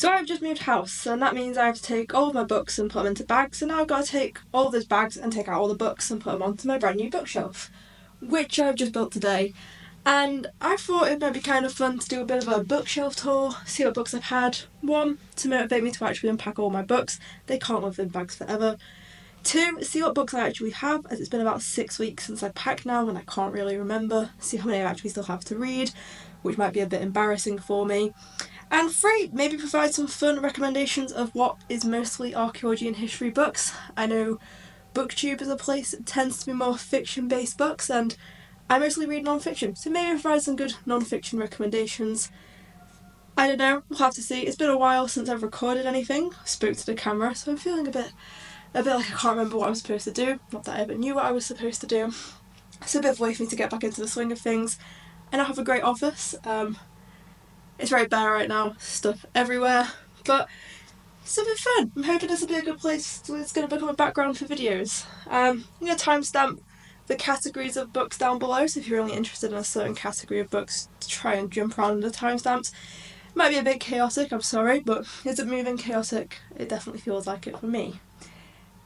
So I've just moved house, and that means I have to take all of my books and put them into bags, and now I've got to take all of those bags and take out all the books and put them onto my brand new bookshelf, which I've just built today. And I thought it might be kind of fun to do a bit of a bookshelf tour, see what books I've had. One, to motivate me to actually unpack all my books. They can't live in bags forever. Two, see what books I actually have, as it's been about 6 weeks since I packed now and I can't really remember. See how many I actually still have to read, which might be a bit embarrassing for me. And three, maybe provide some fun recommendations of what is mostly archaeology and history books. I know BookTube is a place that tends to be more fiction-based books, and I mostly read non-fiction, so maybe provide some good non-fiction recommendations. I don't know, we'll have to see. It's been a while since I've recorded anything, spoke to the camera, so I'm feeling a bit like I can't remember what I'm supposed to do. Not that I ever knew what I was supposed to do. It's a bit of a way for me to get back into the swing of things. And I have a great office. It's very bare right now, stuff everywhere, but it's a bit fun. I'm hoping this will be a good place. It's going to become a background for videos. I'm going to timestamp the categories of books down below, so if you're really interested in a certain category of books, to try and jump around the timestamps. It might be a bit chaotic, I'm sorry, but is it moving chaotic? It definitely feels like it for me.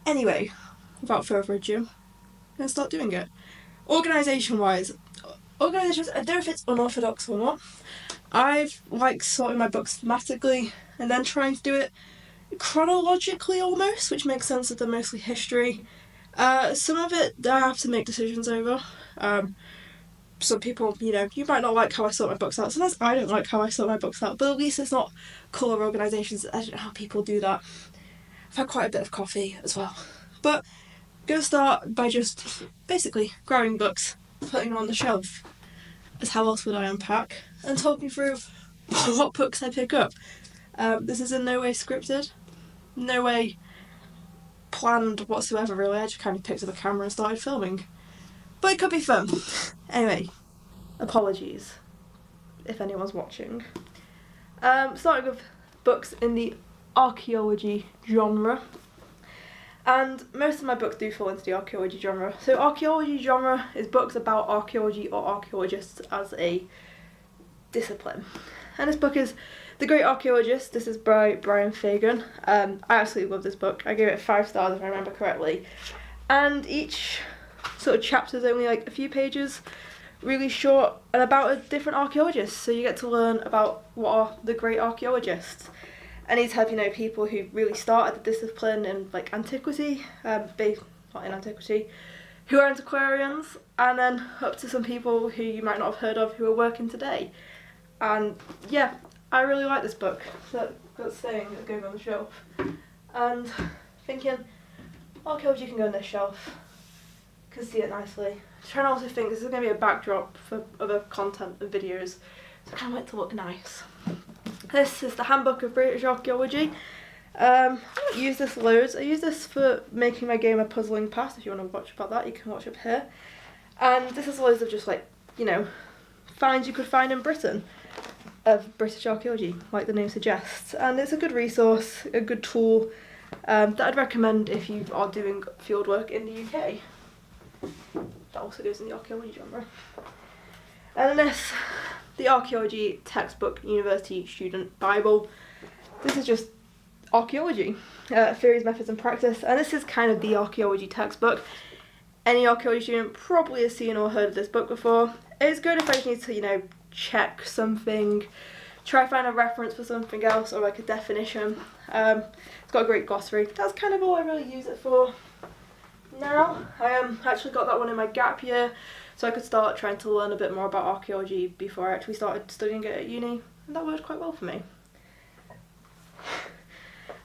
Anyway, without further ado, I'm going to start doing it. Organisation-wise, I don't know if it's unorthodox or not. I've sorting my books thematically and then trying to do it chronologically almost, which makes sense that they're mostly history. Some of it I have to make decisions over. Some people, you might not like how I sort my books out. Sometimes I don't like how I sort my books out, but at least it's not colour organisations. I don't know how people do that. I've had quite a bit of coffee as well. But I'm going to start by just basically grabbing books, putting them on the shelf. As how else would I unpack? And talking through what books I pick up. This is in no way scripted, no way planned whatsoever really. I just kind of picked up a camera and started filming. But it could be fun. Anyway, apologies if anyone's watching. Starting with books in the archaeology genre. And most of my books do fall into the archaeology genre. So archaeology genre is books about archaeology or archaeologists as a discipline. And this book is The Great Archaeologist. This is by Brian Fagan. I absolutely love this book. I gave it 5 stars if I remember correctly. And each sort of chapter is only like a few pages, really short, and about a different archaeologist. So you get to learn about what are the great archaeologists. And he's had, people who really started the discipline in antiquity, not in antiquity, who are antiquarians, and then up to some people who you might not have heard of who are working today. And yeah, I really like this book. So that's staying, going on the shelf. And thinking, archaeology can go on this shelf. Can see it nicely. Trying to also think this is going to be a backdrop for other content and videos, so I kind of want it to look nice. This is the Handbook of British Archaeology. I don't use this loads. I use this for making my game a puzzling past. If you want to watch about that, you can watch up here. And this is loads of just finds you could find in Britain of British archaeology, like the name suggests. And it's a good resource, a good tool that I'd recommend if you are doing fieldwork in the UK. That also goes in the archaeology genre. And then this, the Archaeology Textbook University Student Bible. This is just archaeology, theories, methods and practice, and this is kind of the archaeology textbook. Any archaeology student probably has seen or heard of this book before. It's good if I just need to, check something, try to find a reference for something else or like a definition. It's got a great glossary. That's kind of all I really use it for now. I actually got that one in my gap year, so I could start trying to learn a bit more about archaeology before I actually started studying it at uni, and that worked quite well for me.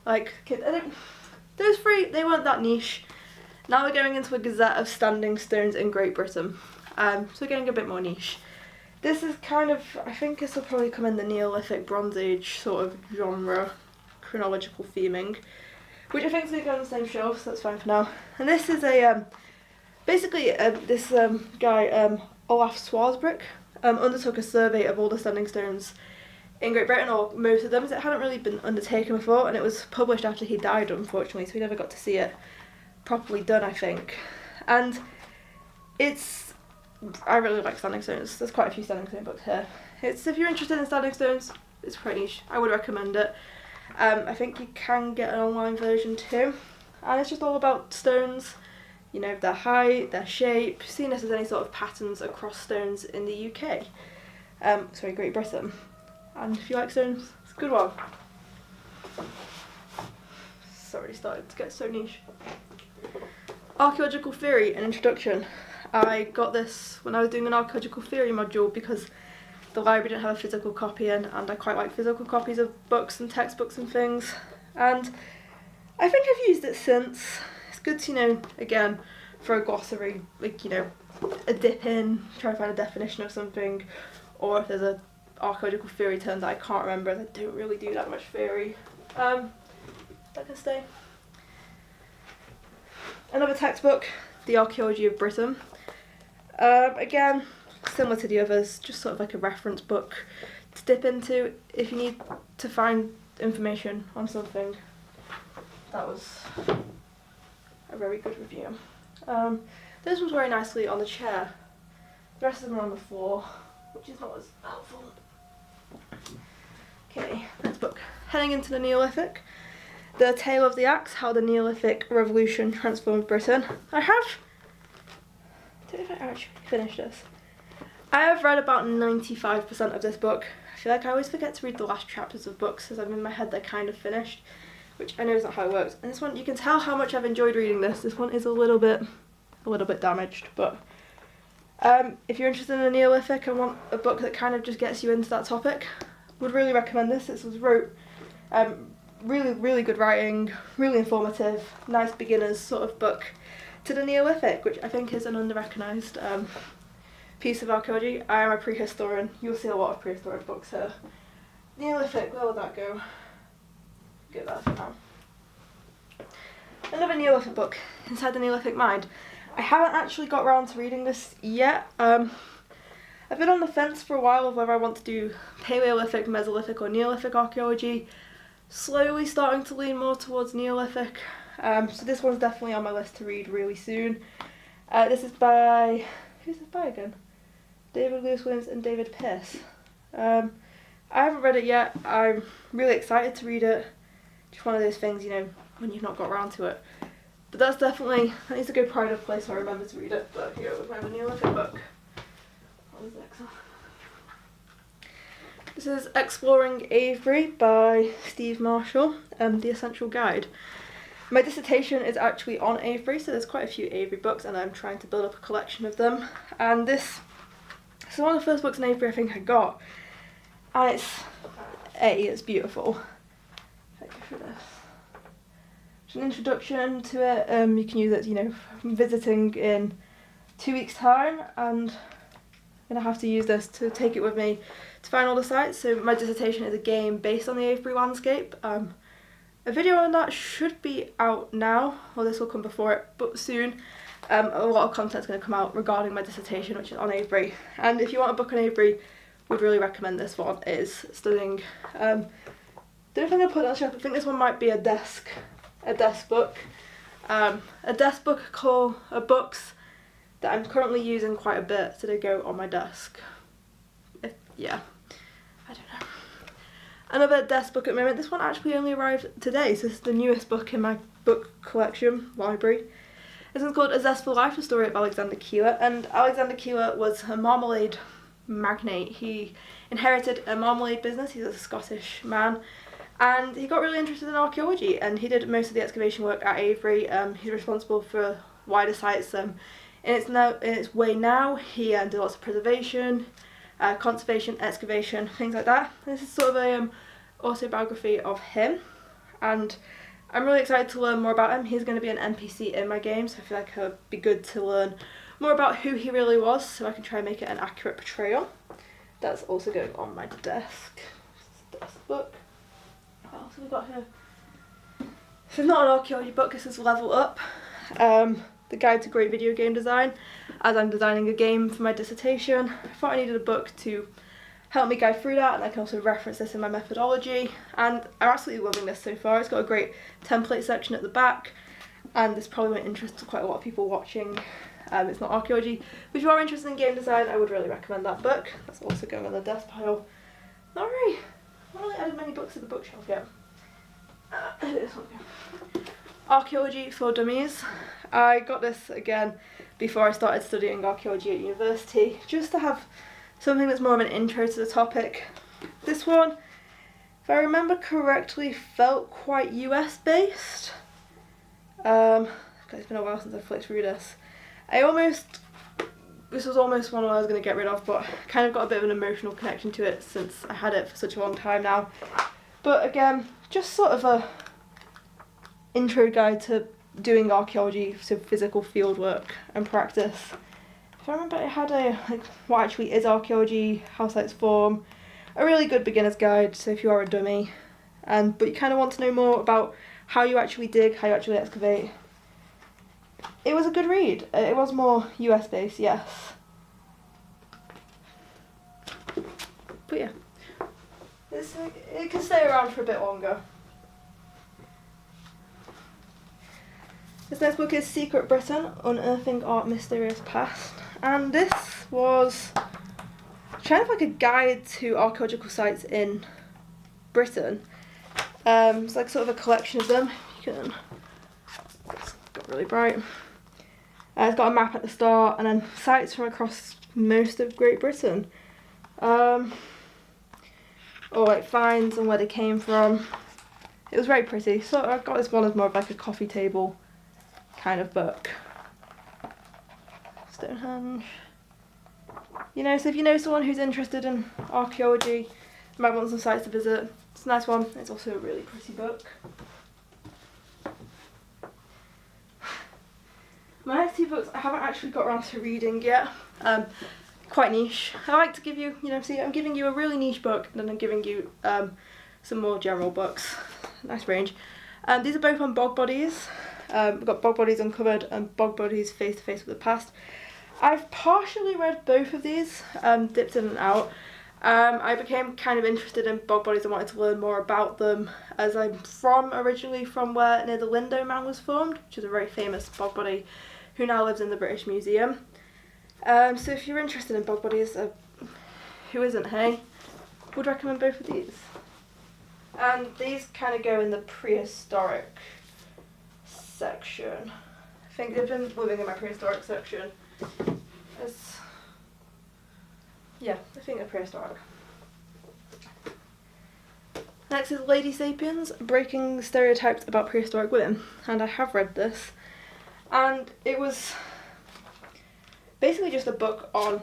Those 3, they weren't that niche. Now we're going into a Gazette of Standing Stones in Great Britain, so we're getting a bit more niche. This is kind of, I think this will probably come in the Neolithic, Bronze Age sort of genre, chronological theming, which I think is going to go on the same shelf, so that's fine for now. And this is a, this guy, Olaf Swarsbrick, undertook a survey of all the standing stones in Great Britain, or most of them, as it hadn't really been undertaken before, and it was published after he died, unfortunately, so we never got to see it properly done, I think. And I really like standing stones. There's quite a few standing stone books here. If you're interested in standing stones, it's quite niche. I would recommend it. I think you can get an online version too, and it's just all about stones, you know, their height, their shape, seeing if there's any sort of patterns across stones in the UK. Great Britain. And if you like stones, it's a good one. It's already started to get so niche. Archaeological Theory, an introduction. I got this when I was doing an Archaeological Theory module because the library didn't have a physical copy in, and I quite like physical copies of books and textbooks and things. And I think I've used it since. It's good to, you know, again, for a glossary, like, you know, a dip in, try to find a definition of something, or if there's a archaeological theory term that I can't remember, and I don't really do that much theory. That can stay. Another textbook, The Archaeology of Britain. Again, similar to the others, just sort of like a reference book to dip into if you need to find information on something. That was a very good review. This one's very nicely on the chair. The rest of them are on the floor, which is not as helpful. Okay, next book. Heading into the Neolithic. The Tale of the Axe, How the Neolithic Revolution Transformed Britain. I don't know if I actually finished this. I have read about 95% of this book. I feel like I always forget to read the last chapters of books as I'm in my head they're kind of finished, which I know is not how it works. And this one, you can tell how much I've enjoyed reading this. This one is a little bit damaged, but if you're interested in the Neolithic and want a book that kind of just gets you into that topic, would really recommend this. This was wrote really good writing, really informative, nice beginners sort of book to the Neolithic, which I think is an under-recognised piece of archaeology. I am a prehistorian. You'll see a lot of prehistoric books here. Neolithic, where will that go? Get that for now. Another Neolithic book, Inside the Neolithic Mind. I haven't actually got around to reading this yet. I've been on the fence for a while of whether I want to do Paleolithic, Mesolithic or Neolithic archaeology. Slowly starting to lean more towards Neolithic. So this one's definitely on my list to read really soon. This is by, who's this by again? David Lewis Williams and David Pearce. I haven't read it yet. I'm really excited to read it. Just one of those things, you know, when you've not got around to it. But that needs to go pride of place so I remember to read it. But here was my Neolithic book. What was the next one? This is Exploring Avebury by Steve Marshall, The Essential Guide. My dissertation is actually on Avebury, so there's quite a few Avebury books and I'm trying to build up a collection of them. And this is one of the first books on Avebury I think I got. And it's beautiful. If I go through this. It's an introduction to it. You can use it, you know, I'm visiting in 2 weeks' time, and I'm going to have to use this to take it with me to find all the sites. So my dissertation is a game based on the Avebury landscape. A video on that should be out now, or this will come before it, but soon. A lot of content's going to come out regarding my dissertation, which is on Avebury. And if you want a book on Avebury, would really recommend this one. It is stunning. Don't know if I'm going to put it on the shelf. I think this one might be a desk book. A desk book called books that I'm currently using quite a bit, so they go on my desk. Yeah, I don't know. Another desk book at the moment. This one actually only arrived today, so this is the newest book in my book collection library. This one's called A Zestful Life, the story of Alexander Keeler. And Alexander Keeler was a marmalade magnate. He inherited a marmalade business. He's a Scottish man. And he got really interested in archaeology, and he did most of the excavation work at Avebury. He's responsible for wider sites. In its way now, he did lots of preservation, conservation, excavation, things like that. This is sort of a autobiography of him, and I'm really excited to learn more about him. He's going to be an NPC in my game, so I feel like it would be good to learn more about who he really was, so I can try and make it an accurate portrayal. That's also going on my desk. Desk book. What else have we got here? This is not an archaeology book, this is Level Up. The Guide to Great Video Game Design, as I'm designing a game for my dissertation. I thought I needed a book to help me guide through that, and I can also reference this in my methodology. And I'm absolutely loving this so far. It's got a great template section at the back, and this probably won't interest quite a lot of people watching. It's not archaeology, but if you are interested in game design, I would really recommend that book. That's also going on the desk pile. Not really added many books to the bookshelf yet. Archaeology for Dummies. I got this again before I started studying archaeology at university, just to have something that's more of an intro to the topic. This one, if I remember correctly, felt quite US based. It's been a while since I flicked through this. This was almost one I was going to get rid of, but kind of got a bit of an emotional connection to it since I had it for such a long time now. But again, just sort of a intro guide to doing archaeology, so physical field work and practice. If I remember, it had a what actually is archaeology, how sites form, a really good beginner's guide. So if you are a dummy, but you kind of want to know more about how you actually dig, how you actually excavate. It was a good read. It was more US based, yes. But yeah, it can stay around for a bit longer. This next book is Secret Britain, Unearthing Our Mysterious Past, and this was kind of like a guide to archaeological sites in Britain. It's like sort of a collection of them. It's got really bright. It's got a map at the start and then sites from across most of Great Britain. Or like finds and where they came from. It was very pretty. So I got this one as more of like a coffee table kind of book. Stonehenge. You know, so if you know someone who's interested in archaeology, might want some sites to visit, it's a nice one. It's also a really pretty book. My next two books I haven't actually got around to reading yet. Quite niche. I like to give you, I'm giving you a really niche book and then I'm giving you some more general books. Nice range. These are both on bog bodies. We've got Bog Bodies Uncovered and Bog Bodies Face to Face with the Past. I've partially read both of these, dipped in and out. I became kind of interested in bog bodies and wanted to learn more about them, as I'm originally from where near the Lindo Man was formed, which is a very famous bog body who now lives in the British Museum. So if you're interested in bog bodies, who isn't, hey? Would recommend both of these. And these kind of go in the prehistoric section. I think they've been living in my prehistoric section. I think they're prehistoric. Next is Lady Sapiens, Breaking Stereotypes About Prehistoric Women, and I have read this, and it was basically just a book on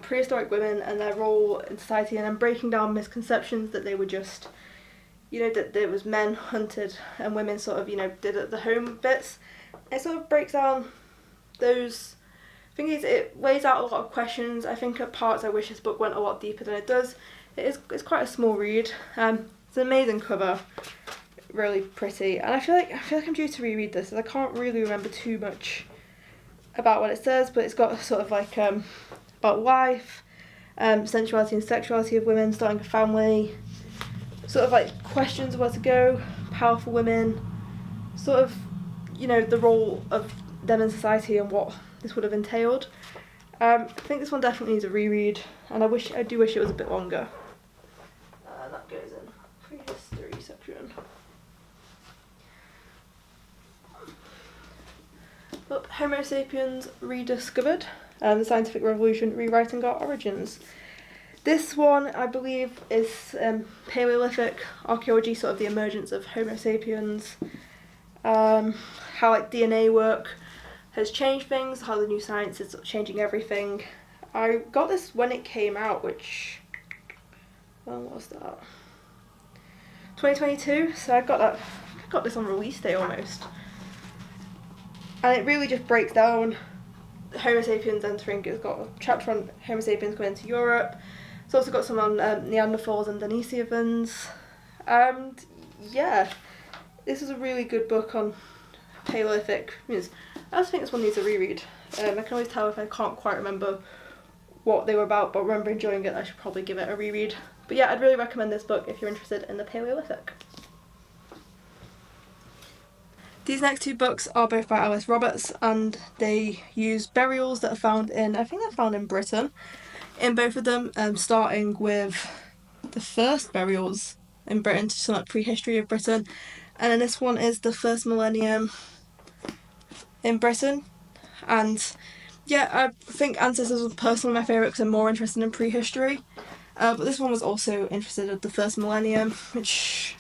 prehistoric women and their role in society, and then breaking down misconceptions that they were just, that there was men hunted and women sort of, did the home bits. It sort of breaks down those things. It lays out a lot of questions. I think at parts I wish this book went a lot deeper than it does. It's quite a small read. It's an amazing cover, really pretty, and I feel like I'm due to reread this, as I can't really remember too much about what it says, but it's got sort of like about life, sensuality and sexuality of women, starting a family, sort of like questions of where to go, powerful women, sort of, the role of them in society and what this would have entailed. I think this one definitely needs a reread, and I do wish it was a bit longer. That goes in prehistory section. Homo sapiens rediscovered, the scientific revolution rewriting our origins. This one, I believe, is Paleolithic archaeology, sort of the emergence of Homo sapiens, how like DNA work has changed things, how the new science is changing everything. I got this when it came out, which, when was that? 2022, so I got this on release day almost. And it really just breaks down Homo sapiens entering. It's got a chapter on Homo sapiens going into Europe. It's also got some on Neanderthals and Denisovans. And yeah, this is a really good book on Paleolithic. I just think this one needs a reread. I can always tell if I can't quite remember what they were about, but I remember enjoying it. I should probably give it a reread. But yeah, I'd really recommend this book if you're interested in the Paleolithic. These next two books are both by Alice Roberts, and they use burials that are found in Britain, in both of them, starting with the first burials in Britain, so like prehistory of Britain. And then this one is the first millennium in Britain. And yeah, I think Ancestors was personally my favourite because I'm more interested in prehistory. But this one was also interested in the first millennium, which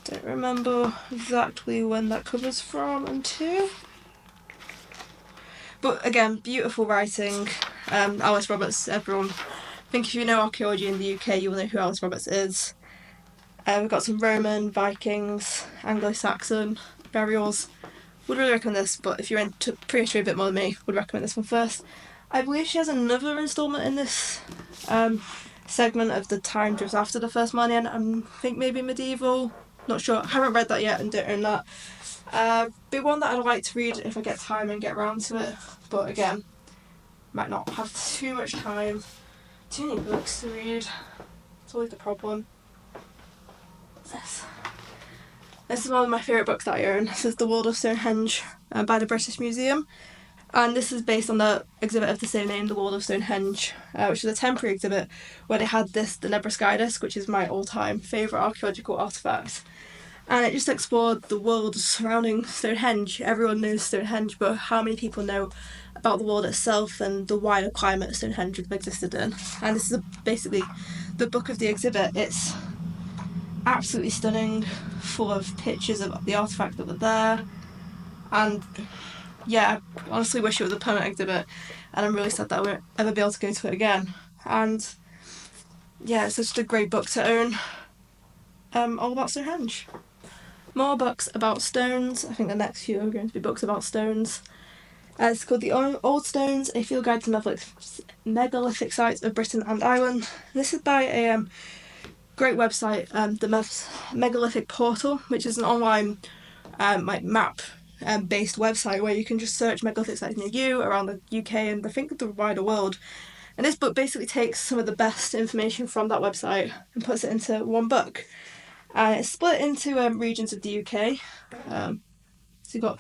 I don't remember exactly when that covers from and to. But again, beautiful writing. Alice Roberts, everyone. I think if you know archaeology in the UK, you will know who Alice Roberts is. We've got some Roman, Vikings, Anglo-Saxon burials. Would really recommend this, but if you're into prehistory a bit more than me, would recommend this one first. I believe she has another instalment in this segment of the time just after the first millennium. I think maybe medieval. Not sure. I haven't read that yet and don't own that. Be one that I'd like to read if I get time and get around to it. But again, might not have too much time. Too many books to read. It's always the problem. This is one of my favourite books that I own. This is The World of Stonehenge by the British Museum. And this is based on the exhibit of the same name, The World of Stonehenge, which is a temporary exhibit where they had the Nebraska disc, which is my all-time favourite archaeological artefact. And it just explored the world surrounding Stonehenge. Everyone knows Stonehenge, but how many people know about the world itself and the wider climate Stonehenge would have existed in? And this is basically the book of the exhibit. It's absolutely stunning, full of pictures of the artefacts that were there. And yeah, I honestly wish it was a permanent exhibit, and I'm really sad that I won't ever be able to go to it again. And yeah, it's just a great book to own. All about Stonehenge. More books about stones. I think the next few are going to be books about stones. It's called The Old Stones, a field guide to megalithic sites of Britain and Ireland. This is by a great website, the Megalithic Portal, which is an online map based website where you can just search megalithic sites near you around the UK and I think the wider world. And this book basically takes some of the best information from that website and puts it into one book. And it's split into regions of the UK. So you've got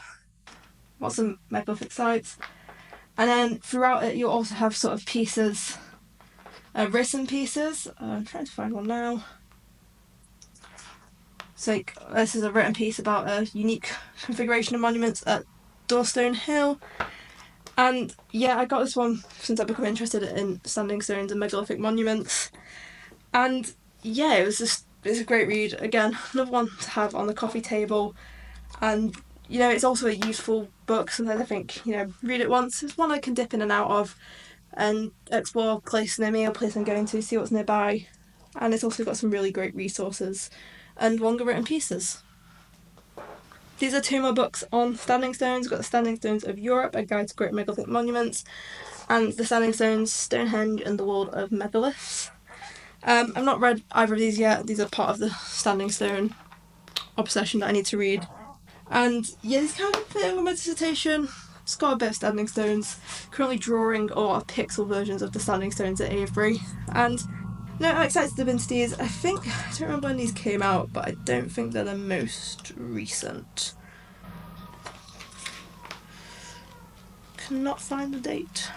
lots of megalithic sites. And then throughout it, you'll also have sort of pieces, written pieces. I'm trying to find one now. So this is a written piece about a unique configuration of monuments at Dorstone Hill. And yeah, I got this one since I've become interested in standing stones and megalithic monuments. And yeah, it's a great read. Again, another one to have on the coffee table. And you know, it's also a useful book. Sometimes I think, read it once. It's one I can dip in and out of and explore a place near me or a place I'm going to, see what's nearby. And it's also got some really great resources and longer written pieces. These are two more books on standing stones. We've got the Standing Stones of Europe, a guide to great megalithic monuments, and the Standing Stones, Stonehenge and the World of Megaliths. I've not read either of these yet. These are part of the standing stone obsession that I need to read. And yeah, these kind of fit with my dissertation. Just got a bit of standing stones. Currently drawing a lot of pixel versions of the standing stones at Avebury. And I'm excited to dip into these. I don't remember when these came out, but I don't think they're the most recent. Cannot find the date.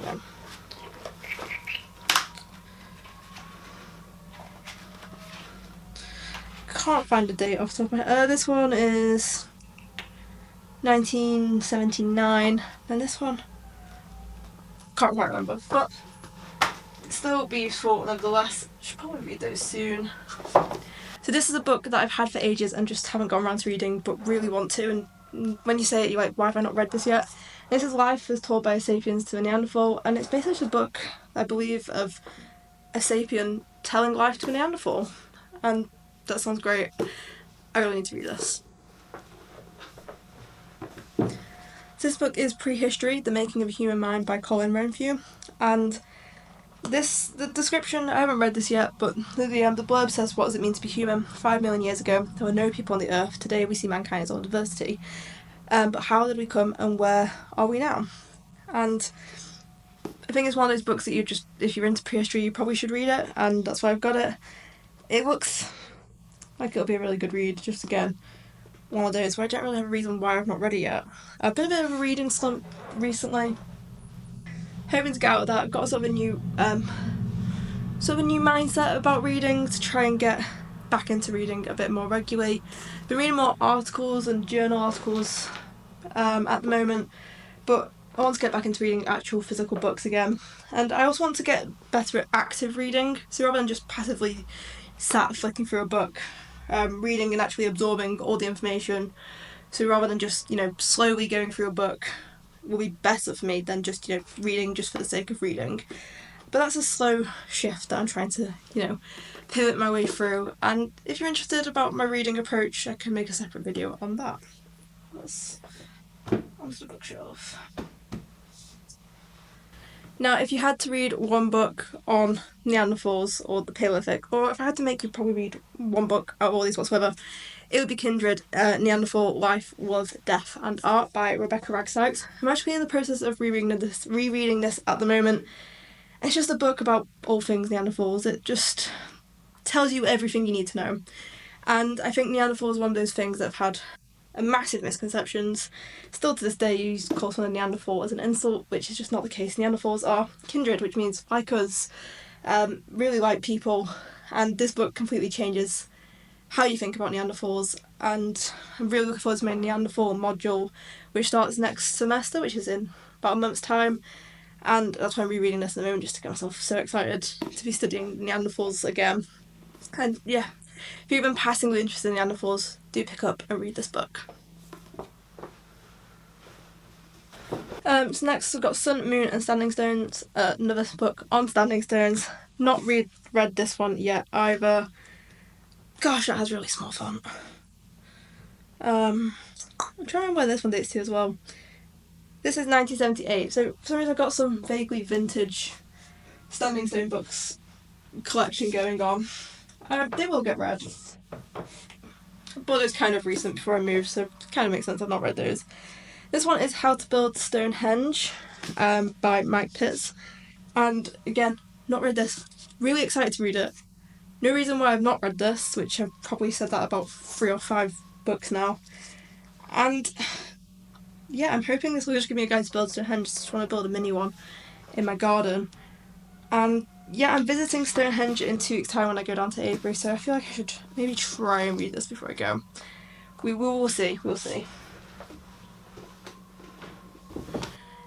No. Can't find a date off the top of my head. This one is 1979, and this one can't quite remember, but still be useful nonetheless. Should probably read those soon. So this is a book that I've had for ages and just haven't gone around to reading, but really want to. And when you say it, you're like, why have I not read this yet? This is Life as Told by a Sapiens to a Neanderthal, and it's basically just a book, I believe, of a sapien telling life to a Neanderthal. And that sounds great. I really need to read this. This book is Prehistory, The Making of a Human Mind by Colin Renfrew. And the description, I haven't read this yet, but the blurb says, what does it mean to be human? 5 million years ago, there were no people on the earth. Today we see mankind as all diversity. But how did we come and where are we now? And I think it's one of those books that if you're into prehistory, you probably should read it, and that's why I've got it. It looks like it'll be a really good read, just again, one of those where I don't really have a reason why I've not read it yet. I've been a bit of a reading slump recently. Hoping to get out of that. I've got sort of a new sort of a new mindset about reading to try and get back into reading a bit more regularly. Been reading more articles and journal articles at the moment, but I want to get back into reading actual physical books again. And I also want to get better at active reading, so rather than just passively sat flicking through a book, reading and actually absorbing all the information. So rather than just, slowly going through a book will be better for me than just, reading just for the sake of reading. But that's a slow shift that I'm trying to, pivot my way through. And if you're interested about my reading approach, I can make a separate video on that. That's onto the bookshelf. Now, if you had to read one book on Neanderthals or the Paleolithic, or if I had to make you probably read one book out of all these whatsoever, it would be Kindred, Neanderthal Life, Love, Death and Art by Rebecca Ragsykes. I'm actually in the process of rereading this at the moment. It's just a book about all things Neanderthals. It just tells you everything you need to know. And I think Neanderthal is one of those things that have had massive misconceptions. Still to this day, you call someone a Neanderthal as an insult, which is just not the case. Neanderthals are kindred, which means like us, really like people. And this book completely changes how you think about Neanderthals. And I'm really looking forward to my Neanderthal module, which starts next semester, which is in about a month's time. And that's why I'm rereading this at the moment, just to get myself so excited to be studying Neanderthals again. And yeah, if you've been passingly interested in Neanderthals, do pick up and read this book. So next we've got Sun, Moon and Standing Stones, another book on standing stones. Not read this one yet either. Gosh, that has really small font. I'm trying to remember where this one dates to as well. This is 1978, so for some reason I've got some vaguely vintage standing stone books collection going on. They will get read. But it's kind of recent before I moved, so it kind of makes sense I've not read those. This one is How to Build Stonehenge by Mike Pitts. And again, not read this. Really excited to read it. No reason why I've not read this, which I've probably said that about 3 or 5 books now. And yeah, I'm hoping this will just give me a guide to build Stonehenge. Just want to build a mini one in my garden. And yeah, I'm visiting Stonehenge in 2 weeks' time when I go down to Avebury, so I feel like I should maybe try and read this before I go. We'll see.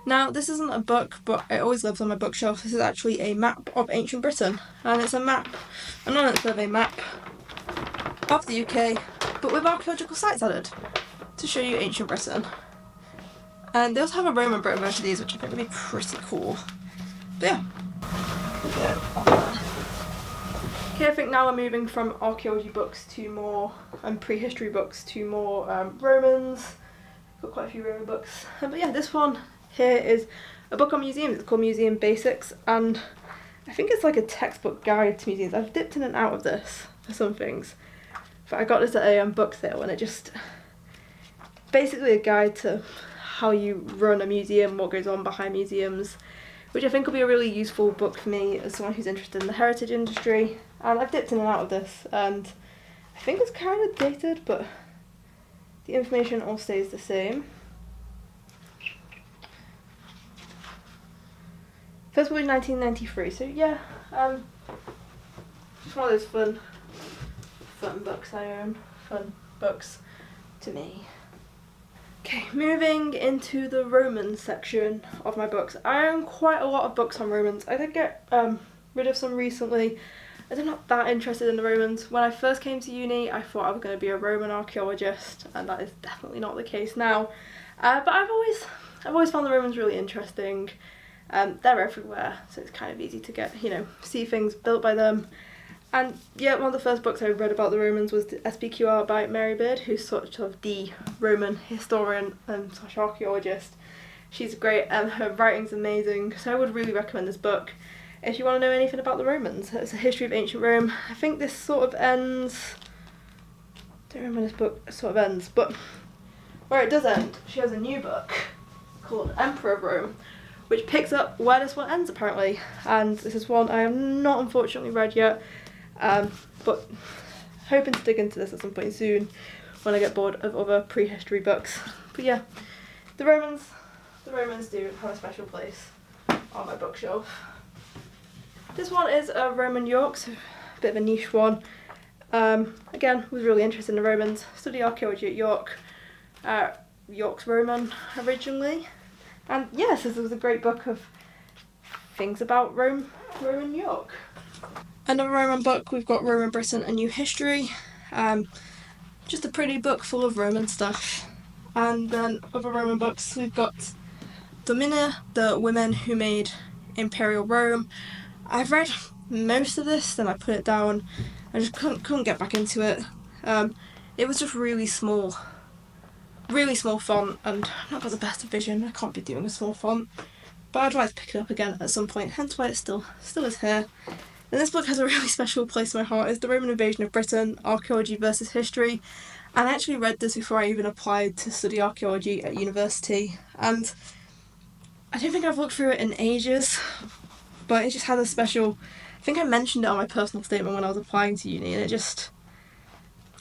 Now, this isn't a book, but it always lives on my bookshelf. This is actually a map of ancient Britain, and it's a map, an Earth survey map of the UK, but with archaeological sites added to show you ancient Britain. And they also have a Roman Britain version of these, which I think would be pretty cool. But yeah. Okay, I think now we're moving from archaeology books to more prehistory books to more Romans. Got quite a few Roman books. But yeah, this one here is a book on museums. It's called Museum Basics, and I think it's like a textbook guide to museums. I've dipped in and out of this for some things, but I got this at a book sale, and it just basically a guide to how you run a museum, what goes on behind museums, which I think will be a really useful book for me as someone who's interested in the heritage industry. And I've dipped in and out of this, and I think it's kind of dated, but the information all stays the same. First published 1993, so yeah, just one of those fun books I own. Fun books to me. Okay, moving into the Romans section of my books. I own quite a lot of books on Romans. I did get rid of some recently, as I'm not that interested in the Romans. When I first came to uni, I thought I was going to be a Roman archaeologist, and that is definitely not the case now. But I've always found the Romans really interesting. They're everywhere, so it's kind of easy to get, see things built by them. And yeah, one of the first books I read about the Romans was the SPQR by Mary Beard, who's sort of the Roman historian / archaeologist. She's great, and her writing's amazing, so I would really recommend this book if you want to know anything about the Romans. It's a history of ancient Rome. I think this sort of ends, I don't remember when this book sort of ends, but where it does end, she has a new book called Emperor of Rome, which picks up where this one ends apparently, and this is one I have not unfortunately read yet, but hoping to dig into this at some point soon when I get bored of other prehistory books. But yeah, the Romans do have a special place on my bookshelf. This one is a Roman York, so a bit of a niche one. Again, was really interested in the Romans, studied archaeology at York. York's Roman originally. And yes, this was a great book of things about Roman York. Another Roman book, we've got Roman Britain, A New History. Just a pretty book full of Roman stuff. And then other Roman books, we've got Domina, the women who made Imperial Rome. I've read most of this, then I put it down. I just couldn't get back into it. It was just really small font, and I've not got the best vision. I can't be doing a small font, but I'd like to pick it up again at some point, hence why it still is here. And this book has a really special place in my heart. It's The Roman Invasion of Britain, Archaeology versus History. And I actually read this before I even applied to study archaeology at university, and I don't think I've looked through it in ages, but it just had a special, I think I mentioned it on my personal statement when I was applying to uni, and it just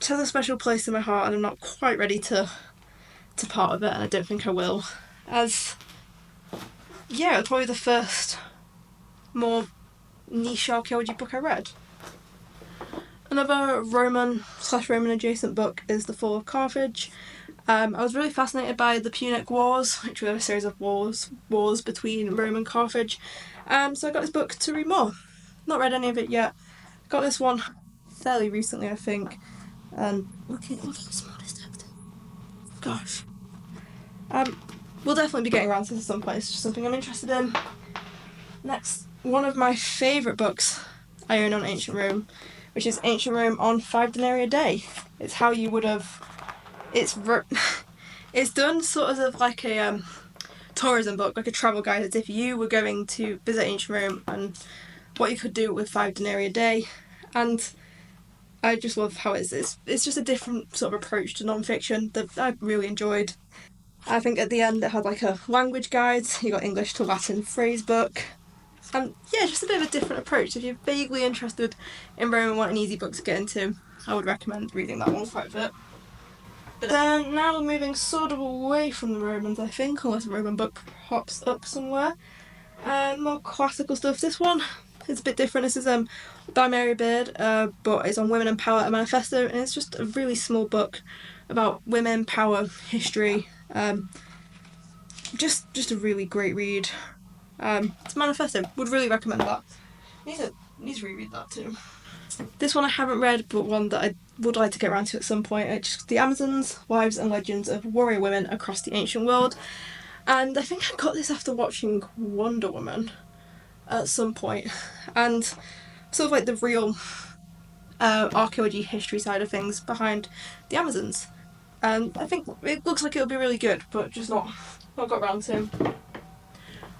has a special place in my heart, and I'm not quite ready to part of it, and I don't think I will, as yeah, it's probably the first more niche archaeology book I read. Another Roman/Roman adjacent book is The Fall of Carthage. I was really fascinated by the Punic Wars, which were a series of wars between Rome and Carthage. So I got this book to read more. Not read any of it yet. Got this one fairly recently, I think. And look how small this is. Gosh. We'll definitely be getting around to this at some point. It's just something I'm interested in. Next, one of my favourite books I own on ancient Rome, which is Ancient Rome on 5 denarii a day. It's how you would have... It's done sort of like a tourism book, like a travel guide, as if you were going to visit ancient Rome and what you could do with 5 denarii a day. And I just love how it's just a different sort of approach to non-fiction that I really enjoyed. I think at the end it had like a language guide, you got English to Latin phrase book. And yeah, just a bit of a different approach. If you're vaguely interested in Rome and want an easy book to get into, I would recommend reading that one quite a bit. But then now we're moving sort of away from the Romans, I think, unless a Roman book pops up somewhere. More classical stuff. This one is a bit different. This is by Mary Beard, but it's on women and power, a manifesto, and it's just a really small book about women, power, history. Just a really great read. It's a manifesto. Would really recommend that. Need to reread that too. This one I haven't read, but one that I would like to get around to at some point. It's just The Amazons, Wives and Legends of Warrior Women Across the Ancient World. And I think I got this after watching Wonder Woman at some point. And sort of like the real archaeology history side of things behind the Amazons. And I think it looks like it'll be really good, but just not got around to.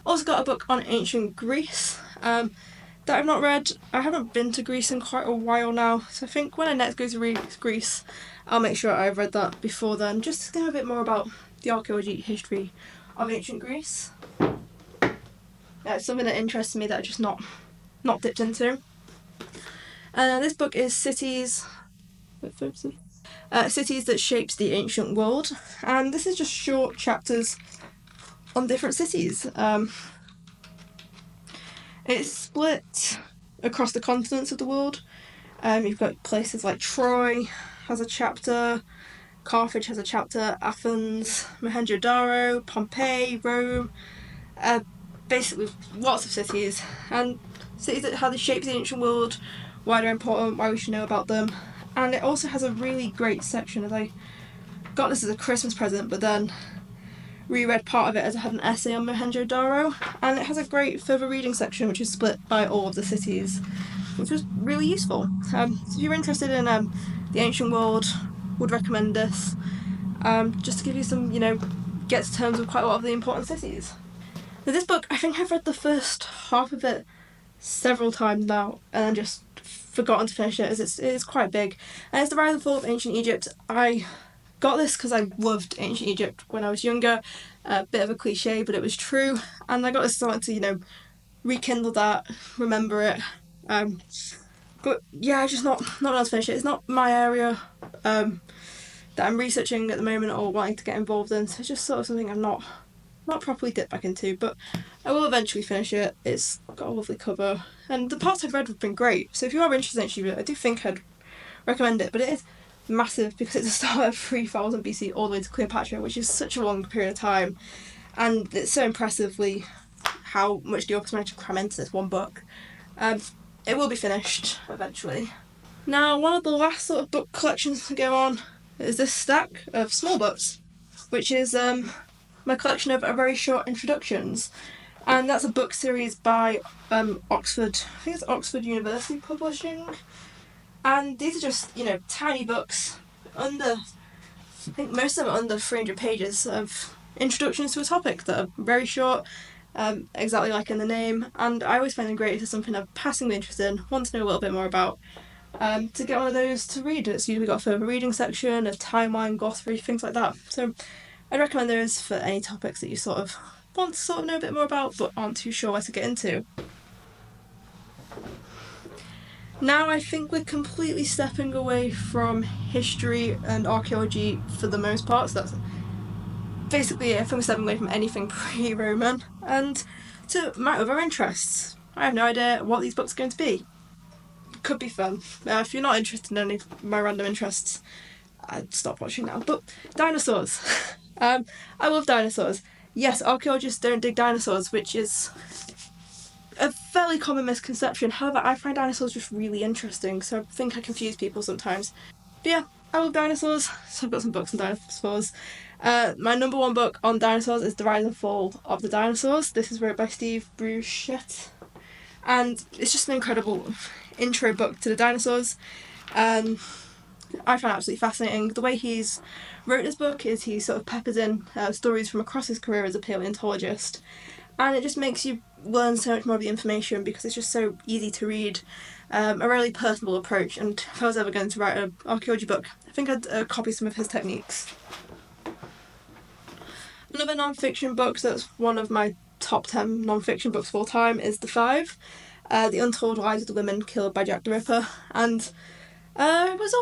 Also got a book on ancient Greece that I've not read. I haven't been to Greece in quite a while now, so I think when I next go to Greece, I'll make sure I've read that before then, just to know a bit more about the archaeology history of ancient Greece. Yeah, it's something that interests me that I just not dipped into. And this book is Cities That Shaped the Ancient World, and this is just short chapters on different cities. It's split across the continents of the world. You've got places like Troy has a chapter, Carthage has a chapter, Athens, Mohenjo-Daro, Pompeii, Rome, basically lots of cities, and cities that how they shaped the ancient world, why they're important, why we should know about them. And it also has a really great section, as I got this as a Christmas present, but then reread part of it as I had an essay on Mohenjo-Daro, and it has a great further reading section which is split by all of the cities, which was really useful. So if you're interested in the ancient world, would recommend this, just to give you some, get to terms with quite a lot of the important cities. Now this book, I think I've read the first half of it several times now, and then just forgotten to finish it, as it is quite big. And it's The Rise and Fall of Ancient Egypt. I got this because I loved ancient Egypt when I was younger. A bit of a cliche, but it was true. And I got this so I wanted to, rekindle that, remember it. But yeah, I just not able to finish it. It's not my area that I'm researching at the moment or wanting to get involved in. So it's just sort of something I'm not not properly dipped back into, but I will eventually finish it. It's got a lovely cover, and the parts I've read have been great. So if you are interested in ancient Egypt, I do think I'd recommend it. But it is massive because it's a start of 3000 BC all the way to Cleopatra, which is such a long period of time, and it's so impressively how much the authors managed to cram into this one book. It will be finished eventually. Now, one of the last sort of book collections to go on is this stack of small books, which is my collection of very short introductions, and that's a book series by Oxford. I think it's Oxford University Publishing, and these are just tiny books under. I think most of them are under 300 pages of introductions to a topic that are very short, exactly like in the name, and I always find them great if there's something I'm passingly interested in, want to know a little bit more about. To get one of those to read. It's usually got a further reading section, a timeline, glossary, things like that. So I'd recommend those for any topics that you sort of want to sort of know a bit more about but aren't too sure where to get into. Now I think we're completely stepping away from history and archaeology for the most part, so that's basically it. I think we're stepping away from anything pre-Roman and to my other interests. I have no idea what these books are going to be. Could be fun. If you're not interested in any of my random interests, I'd stop watching now. But dinosaurs. I love dinosaurs. Yes, archaeologists don't dig dinosaurs, which is a fairly common misconception. However, I find dinosaurs just really interesting, so I think I confuse people sometimes. But yeah, I love dinosaurs, so I've got some books on dinosaurs. My number one book on dinosaurs is The Rise and Fall of the Dinosaurs. This is wrote by Steve Bruchette, and it's just an incredible intro book to the dinosaurs. I find it absolutely fascinating. The way he's wrote this book is he sort of peppers in stories from across his career as a paleontologist, and it just makes you learn so much more of the information because it's just so easy to read. A really personable approach, and if I was ever going to write an archaeology book, I think I'd copy some of his techniques. Another non-fiction book that's one of my top 10 non-fiction books of all time is The Five, The Untold Lives of the Women Killed by Jack the Ripper, and I was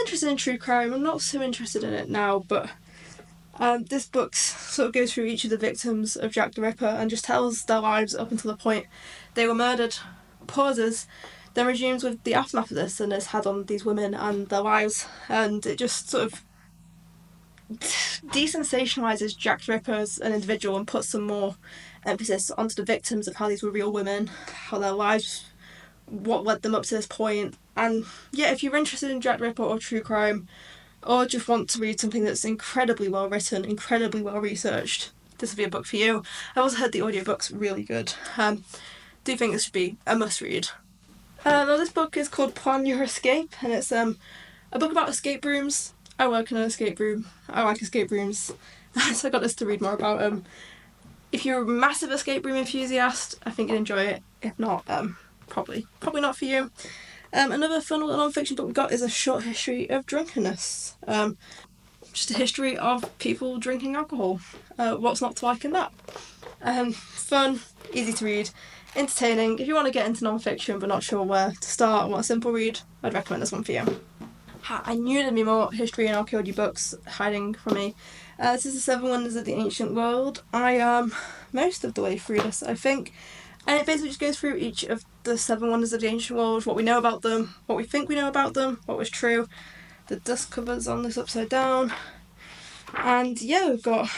interested in true crime. I'm not so interested in it now, but this book sort of goes through each of the victims of Jack the Ripper and just tells their lives up until the point they were murdered, pauses, then resumes with the aftermath of this and has had on these women and their lives, and it just sort of desensationalises Jack the Ripper as an individual and puts some more emphasis onto the victims of how these were real women, how their lives, what led them up to this point. And yeah, if you're interested in Jack the Ripper or true crime, or just want to read something that's incredibly well written, incredibly well researched, this will be a book for you. I also heard the audiobook's really good. Do think this should be a must read. Now this book is called Plan Your Escape, and it's a book about escape rooms. I work in an escape room. I like escape rooms, so I got this to read more about them. If you're a massive escape room enthusiast, I think you'd enjoy it. If not, probably not for you. Another fun little non-fiction book we got is A Short History of Drunkenness. Just a history of people drinking alcohol. What's not to like in that? Fun, easy to read, entertaining. If you want to get into non-fiction but not sure where to start and want a simple read, I'd recommend this one for you. I knew there'd be more history and archaeology books hiding from me. This is The Seven Wonders of the Ancient World. I am most of the way through this, I think. And it basically just goes through each of the seven wonders of the ancient world, what we know about them, what we think we know about them, what was true. The dust covers on this upside down. And yeah, we've got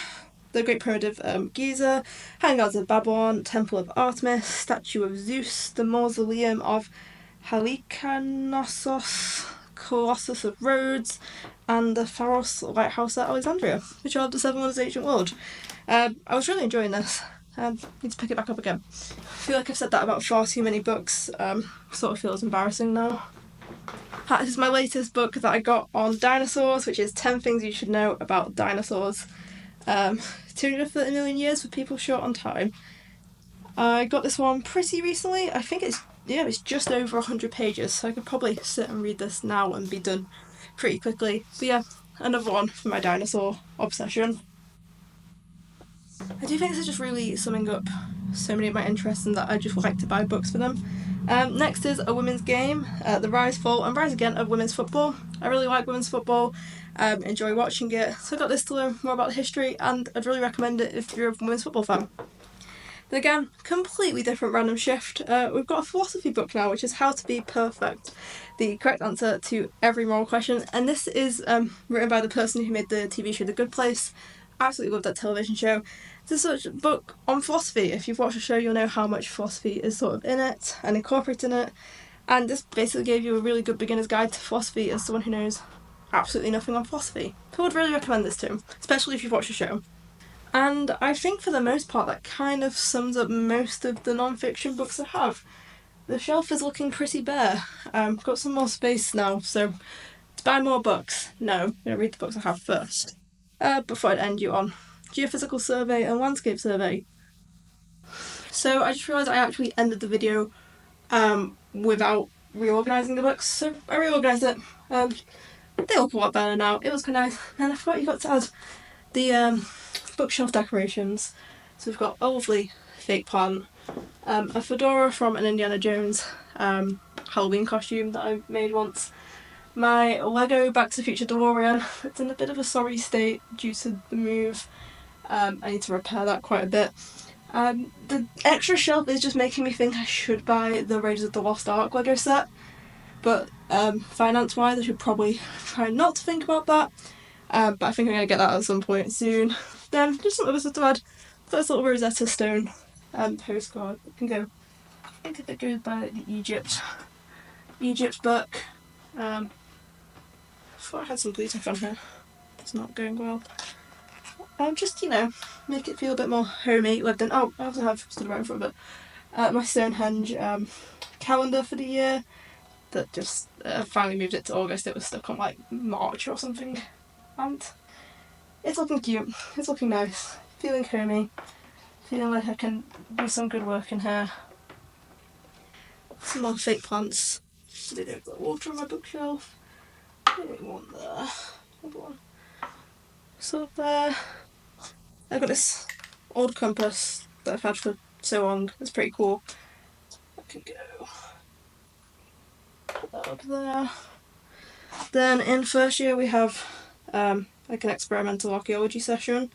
the Great Pyramid of Giza, Hanging Gardens of Babylon, Temple of Artemis, Statue of Zeus, the Mausoleum of Halicarnassos, Colossus of Rhodes, and the Pharos Lighthouse at Alexandria, which are the seven wonders of the ancient world. I was really enjoying this. Need to pick it back up again. I feel like I've said that about far too many books. Sort of feels embarrassing now. This is my latest book that I got on dinosaurs, which is 10 Things You Should Know About Dinosaurs. 230 million years for people short on time. I got this one pretty recently. I think it's just over 100 pages, so I could probably sit and read this now and be done pretty quickly. But yeah, another one for my dinosaur obsession. I do think this is just really summing up so many of my interests and that I just like to buy books for them. Next is a women's game, the Rise, Fall and Rise Again of women's football. I really like women's football, enjoy watching it, so I got this to learn more about the history, and I'd really recommend it if you're a women's football fan. Then again, completely different random shift. We've got a philosophy book now, which is How to Be Perfect, the correct answer to every moral question. And this is written by the person who made the TV show The Good Place. Absolutely love that television show. It's such a book on philosophy. If you've watched the show, you'll know how much philosophy is sort of in it and incorporated in it. And this basically gave you a really good beginner's guide to philosophy as someone who knows absolutely nothing on philosophy. So I would really recommend this to, especially if you've watched the show. And I think for the most part that kind of sums up most of the non-fiction books I have. The shelf is looking pretty bare. I've got some more space now, so to buy more books, no, I'm going to read the books I have first. Before I'd end you on Geophysical Survey and Landscape Survey. So I just realised I actually ended the video without reorganising the books, so I reorganised it. They look a lot better now. It was quite nice. And I forgot you got to add the bookshelf decorations. So we've got a lovely fake plant, a fedora from an Indiana Jones Halloween costume that I made once, my Lego Back to the Future DeLorean. It's in a bit of a sorry state due to the move. I need to repair that quite a bit. The extra shelf is just making me think I should buy the Raiders of the Lost Ark Lego set, but finance wise I should probably try not to think about that. But I think I'm going to get that at some point soon. Then just some other stuff to add. First little Rosetta Stone postcard. It can go, I think if it goes by the Egypt book. I thought I had some blue tack on here. It's not going well. Just, make it feel a bit more homey. Lived in. Oh, I also have stood around for a bit. My Stonehenge calendar for the year. That just finally moved it to August. It was stuck on like March or something. And it's looking cute. It's looking nice. Feeling homey. Feeling like I can do some good work in here. Some more fake plants. They don't got water on my bookshelf. Maybe one there. Another one. So there. I've got this old compass that I've had for so long. It's pretty cool. I can go put that up there. Then in first year we have like an experimental archaeology session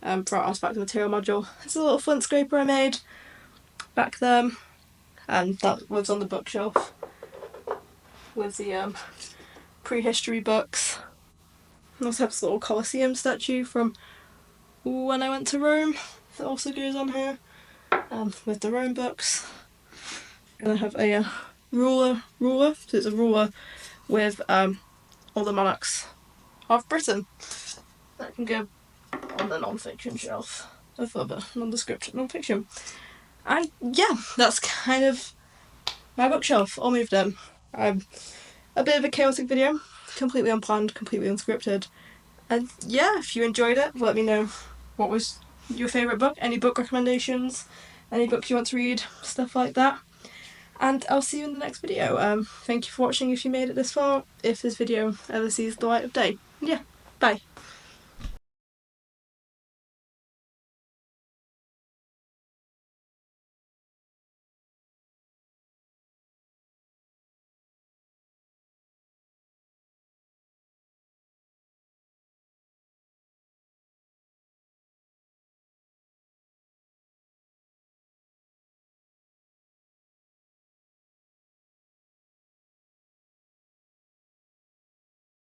for our artifact and material module. It's a little flint scraper I made back then, and that lives on the bookshelf with the prehistory books. I also have this little Colosseum statue from when I went to Rome that also goes on here with the Rome books. And I have a ruler, so it's a ruler with all the monarchs of Britain. That can go on the non-fiction shelf of other nondescript non-fiction. And yeah, that's kind of my bookshelf all moved in. A bit of a chaotic video, completely unplanned, completely unscripted. And yeah, if you enjoyed it, let me know what was your favourite book, any book recommendations, any books you want to read, stuff like that. And I'll see you in the next video. Thank you for watching if you made it this far, if this video ever sees the light of day. Yeah, bye.